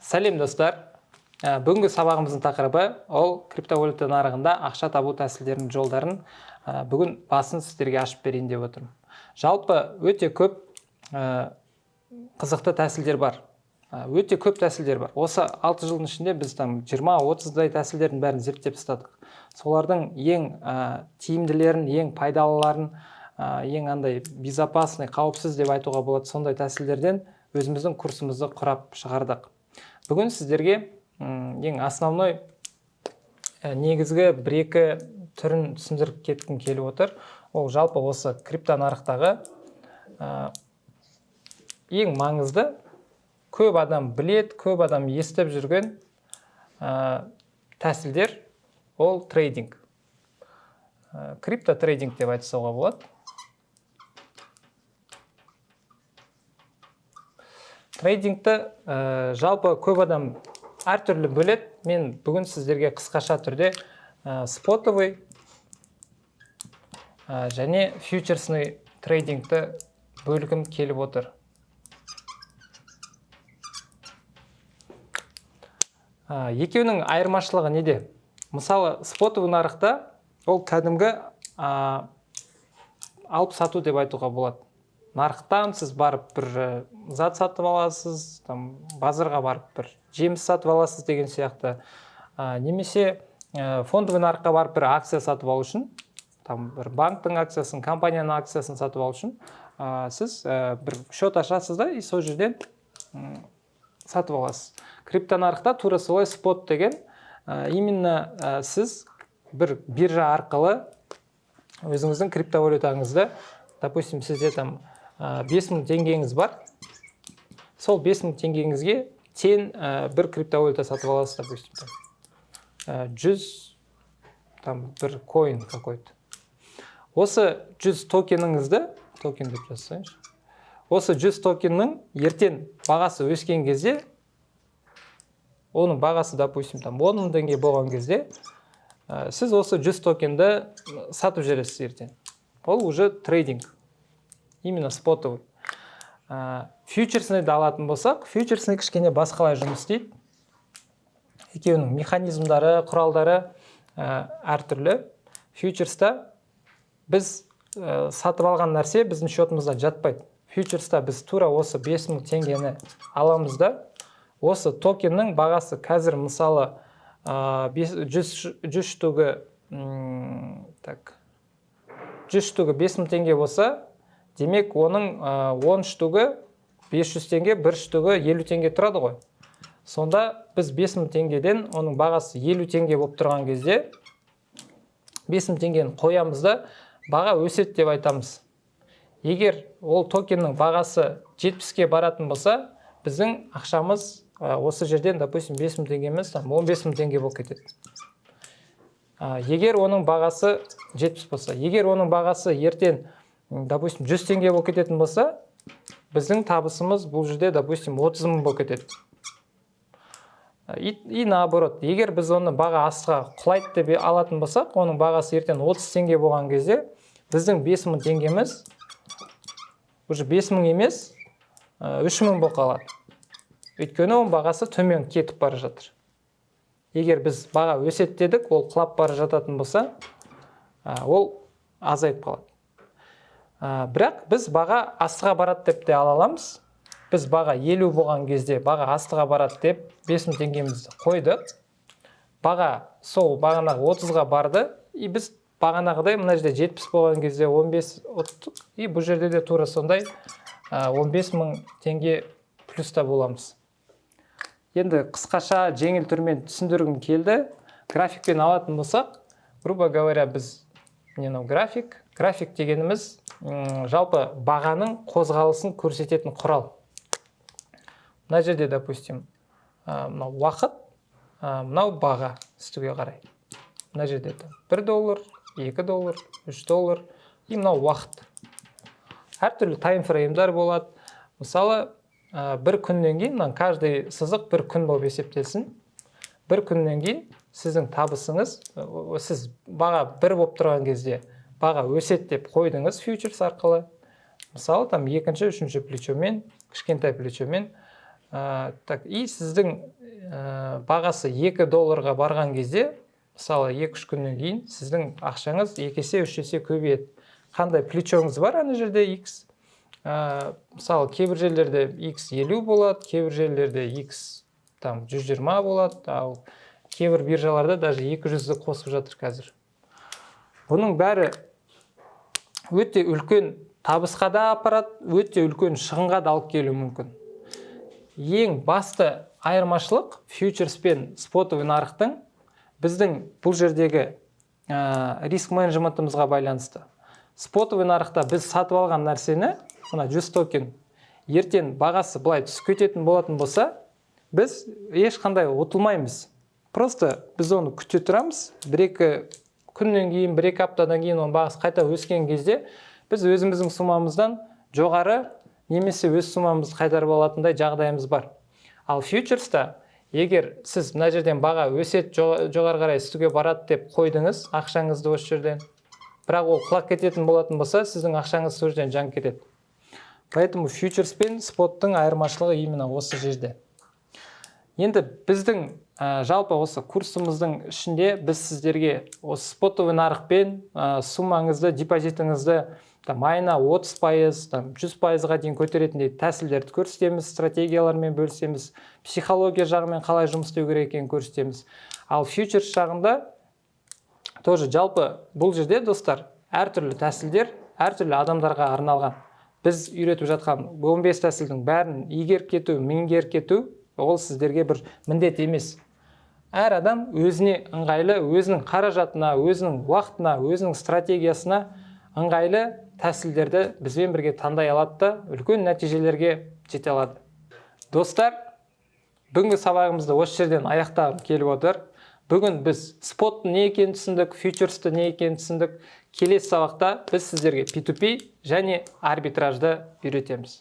Сәлем достар. Бүгінгі сабағымыздың тақырыбы ол криптовалюта нарығында ақша табу тәсілдерінің жолдарын бүгін басын сіздерге ашып берейін деп отырмын. Жалпы өте көп қызықты тәсілдер бар. Өте көп тәсілдер бар. Осы 6 жылдың ішінде біз 20-30-дай тәсілдердің бәрін зерттеп тастадық. Солардың ең тиімділерін, ең пайдалыларын, ең андай безопасный, қауіпсіз деп айтуға болады сондай тәсілдерден өзіміздің курсымызды құрап шығардық. Бүгін сіздерге ең основной негізгі бір-екі түрін түсіндіріп кеткім келіп отыр. Ол жалпы осы крипто нарықтағы ең маңызды, көп адам білет, көп адам естіп жүрген тәсілдер ол трейдинг. Крипто трейдинг деп айтсауға болады. Трейдингті жалпы көп адам әртүрлі бөледі. Мен бүгін сіздерге қысқаша түрде спотовый және фьючерсный трейдингті бөлгім келіп отыр. Екеуінің айырмашылығы неде? Мысалы, спотовый нарықта ол кәдімгі алып сату деп айтуға болады. Нарықтан сіз барып бір зат сатып аласыз, базарға барып бір жеміс сатып аласыз деген сияқты. Немесе фондовый нарыққа барып бір акция сатып алу үшін, бір банктың акциясын, компанияның акциясын сатып алу үшін, сіз бір шот ашасыз да, и сол жерден сатып аласыз. Крипто нарықта тура солай спот деген, именно сіз бір биржа арқылы өзіңіздің криптовалютаңызды, допустим, сізде 5000 теңгеңіз бар. Сол 5000 теңгеңізге тең бір криптовалюта сатып аласыз, допустим. 100 бір коин какой-то. Осы 100 токеніңізді, токен деп жазсайыншы. Осы 100 токеннің ертең бағасы өскен кезде, оның бағасы, допустим, 10 теңге болған кезде, сіз осы 100 токенді сатып жібересіз ертең. Ол уже трейдинг. Именно спотовый. Фьючерсныйды алатын болсақ, фьючерсный кішкене басқалай жұмыс істейді. Екеуінің механизмдары, құралдары әртүрлі. Фьючерста біз сатып алған нәрсе біздің шотымызда жатпайды. Фьючерста біз тура осы 5000 теңгені аламыз да, осы токеннің бағасы қазір мысалы 100 штугі 5000 теңге болса, демек, оның 10 штугі 500 теңге, 1 штугі 50 теңге тұрады ғой. Сонда біз 5000 теңгеден оның бағасы 50 теңге болып тұрған кезде 5000 теңгені қоямыз да, баға өседі деп айтамыз. Егер ол токеннің бағасы 70-ке баратын болса, біздің ақшамыз осы жерден, допустим, 5000 теңгеміз 15000 теңге болып кетеді. Егер оның бағасы 70 болса, егер оның бағасы ертең, допустим, 100 теңге болып кететін болса, біздің табысымыз бұл жерде, допустим, 30 мың болып кетеді. И наоборот, егер біз оны баға астыға құлайды деп алатын болсақ, оның бағасы ертең 30 теңге болған кезде, біздің 5000 теңгеміз уже 5000 емес, 3000 болып қалады. Өйткені оның бағасы төмен кетіп бара жатыр. Егер біз баға өседі дедік, ол құлап бара жататын болса, ол азайып қалады. Бірақ біз баға астыға барады деп те ала аламыз. Біз баға 50 болған кезде баға астыға барады деп 5000 теңгемізді қойдық. Баға сол бағанағы 30-ға барды. И біз бағанағыдай мына жерде 70 болған кезде 15 ұттық. И бұл жерде де тура сондай 15000 теңге плюста боламыз. Енді қысқаша жеңіл түрмен түсіндіргім келді. Графикпен алатын болсақ, грубо говоря, біз график дегеніміз жалпы бағаның қозғалысын көрсететін құрал. Мына жерде, допустим, мынау уақыт, мынау баға үстіге қарай. Мына жерде $1, $2, $3 и мынау уақыт. Әртүрлі таймфреймдар болады. Мысалы, бір күннен кейін, каждый сызық бір күн болып есептелсін. Бір күннен кейін сіздің табысыңыз, сіз баға 1 болып тұрған кезде баға өседі деп қойдыңыз фьючерс арқылы. Мысалы, екінші, үшінші плечомен, кішкентай плечомен Так, и сіздің бағасы $2 барған кезде, мысалы 2-3 күннен кейін сіздің ақшаңыз 2 есе 3 есе көбейеді. Қандай плечоңыз бар ана жерде X. Мысалы кейбір жерлерде X 50 болады, кейбір жерлерде X 120 болады, ал кейбір биржаларда даже 200-ді қосып жатыр қазір. Бұның бәрі өте үлкен табысқа да апарады, өте үлкен шығынға да алып келуі мүмкін. Ең басты айырмашылық фьючерс пен спотовый нарықтың біздің бұл жердегі риск менеджментімізға байланысты. Спотовый нарықта біз сатып алған нәрсені, мына 100 токен, ертең бағасы былай түсіп кететін болатын болса, біз ешқандай ұтылмаймыз. Просто біз оны күте тұрамыз, 1-2 күннен кейін, 1-2 аптадан кейін оның бағасы қайта өскен кезде, біз өзіміздің сумамыздан жоғары немесе өз сумамызды қайтарып алатындай жағдайымыз бар. Ал фьючерста, егер сіз мына жерден баға өсет жоғары қарай үстіге барады деп қойдыңыз ақшаңызды осы жерден, бірақ ол құлап кететін болатын болса, сіздің ақшаңыз сол жерден жанып кетеді. Поэтому фьючерс пен споттың айырмашылығы именно осы жерде. Енді біздің жалпы осы курсымыздың ішінде біз сіздерге осы спотовый нарықпен суммаңызды, депозитіңізді айына 30%, 100%-ға дейін көтеретіндей тәсілдерді көрсетеміз, стратегиялармен бөлісеміз, психология жағымен қалай жұмыс істеу керек екенін көрсетеміз. Ал фьючерс жағында тоже жалпы бұл жерде достар әртүрлі тәсілдер, әртүрлі адамдарға арналған. Біз үйретіп жатқан 15 тәсілдің бәрін игеріп кету, меңгеріп кету, ол сіздерге бір міндет емес. Әр адам өзіне ыңғайлы, өзінің қаражатына, өзінің уақытына, өзінің стратегиясына ыңғайлы тәсілдерді бізбен бірге таңдай алады да үлкен нәтижелерге жете алады. Достар, бүгінгі сабағымызды осы жерден аяқтағым келіп отыр. Бүгін біз споттың не екенін түсіндік, фьючерсті не екенін түсіндік. Келесі сабақта біз сіздерге P2P және арбитражды үйретеміз.